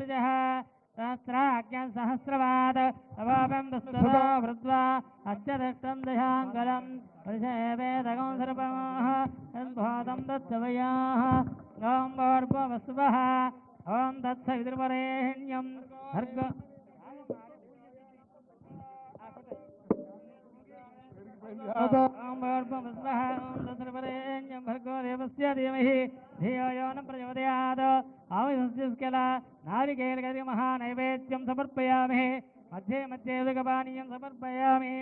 ऋजः सहस्राज्ञं सहस्रवाद तवापं दस्तदा वृद्ध्वा अद्यदष्टं दशाङ्गलं परिषेवेदगं सर्वमः यद्भूतं दत्तवयाः ॐ भोर्भुवस्वः ॐ तत्सवितुर्वरेण्यं भर्ग भर्गो देवस्य धीमहि धियो यो न प्रचोदयात् आविष्यस्केला नारिकेलगरिमहानैवेद्यं समर्पयामि मध्ये मध्ये उदकपानीयं समर्पयामि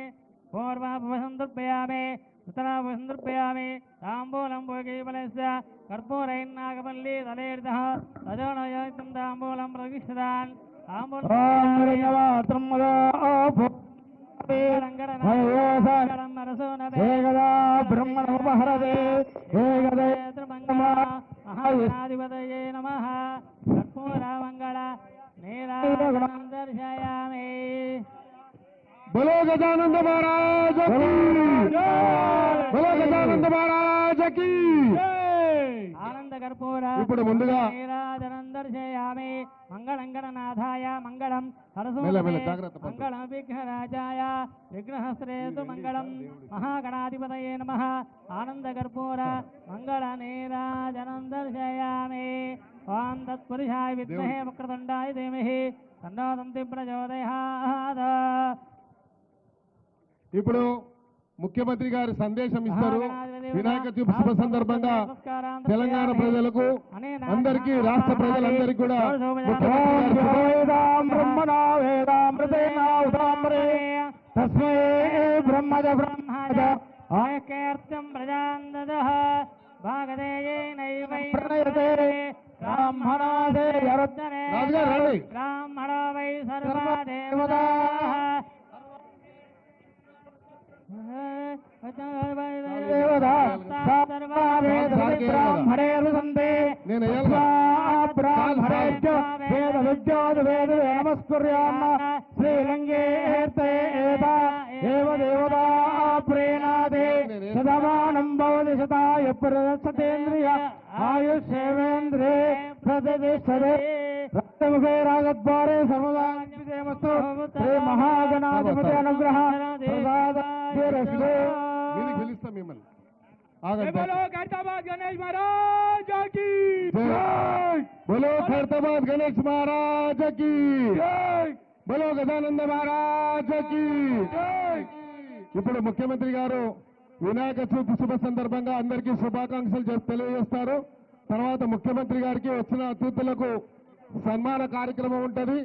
पूर्वाभवसन्दर्पयामि उत्तराभवसन्दर्पयामि ताम्बूलं भोगीबलस्य कर्पूरैर्नागवल्ली तलेर्दः तजोनयोक्तं ताम्बूलं प्रविष्टदान् ब्रह्मणोपहरते महागणाधिपतये नमः कर्पूरमङ्गल नीराजनं दर्शयामि बोलो गजानंद महाराज की बोलो गजानंद महाराज की आनंद कर्पूर ఇప్పుడు ముందుగా नीराजनं दर्शयामि मंगलं गणनाथाय मंगलं मंगलं विघ्नराजाय विघ्नहस्तेतु मंगलं महागणाधिपतये नमः आनंद कर्पूर मंगल नीराजनं दर्शयामि ओं तत्पुरुषाय विद्महे वक्रतुण्डाय धीमहि तन्नो दन्ति प्रचोदयात् ఇప్పుడు ముఖ్యమంత్రి గారి సందేశం ఇస్తారు వినాయక చవితి శుభ సందర్భంగా తెలంగాణ ప్రజలకు అందరికీ రాష్ట్ర ప్రజలందరికీ కూడా తస్మై బ్రహ్మజ బ్రహ్మజ ఆయకేర్తం ప్రజాందదః భాగదేయేనైవైతే బ్రాహ్మణాదే యరుద్దనే బ్రాహ్మణో వై సర్వా దేవతాః श्रीलिंगे सदमानं भवति शताय प्रदर्शतेन्द्रिय आयुष्येवेन्द्रे प्रतिष्ठते रक्तमुखे रागद्वारे सर्वदामस्तु श्री महागणाधिपति अनुग्रह बोलो खैरताबाद गणेश महाराज की बोलो खैरताबाद गणेश महाराज की बोलो गजानंद महाराज की ఇప్పుడు ముఖ్యమంత్రి గారు వినాయక చవితి శుభ సందర్భంగా అందరికీ శుభాకాంక్షలు తెలియజేస్తారు. తర్వాత ముఖ్యమంత్రి గారికి వచ్చిన అతిథులకు సన్మాన కార్యక్రమం ఉంటుంది.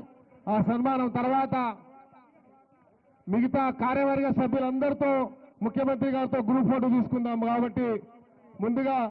ఆ సన్మానం తర్వాత మిగతా కార్యవర్గ సభ్యులందరితో ముఖ్యమంత్రి గారితో గ్రూప్ ఫోటో తీసుకుందాం. కాబట్టి ముందుగా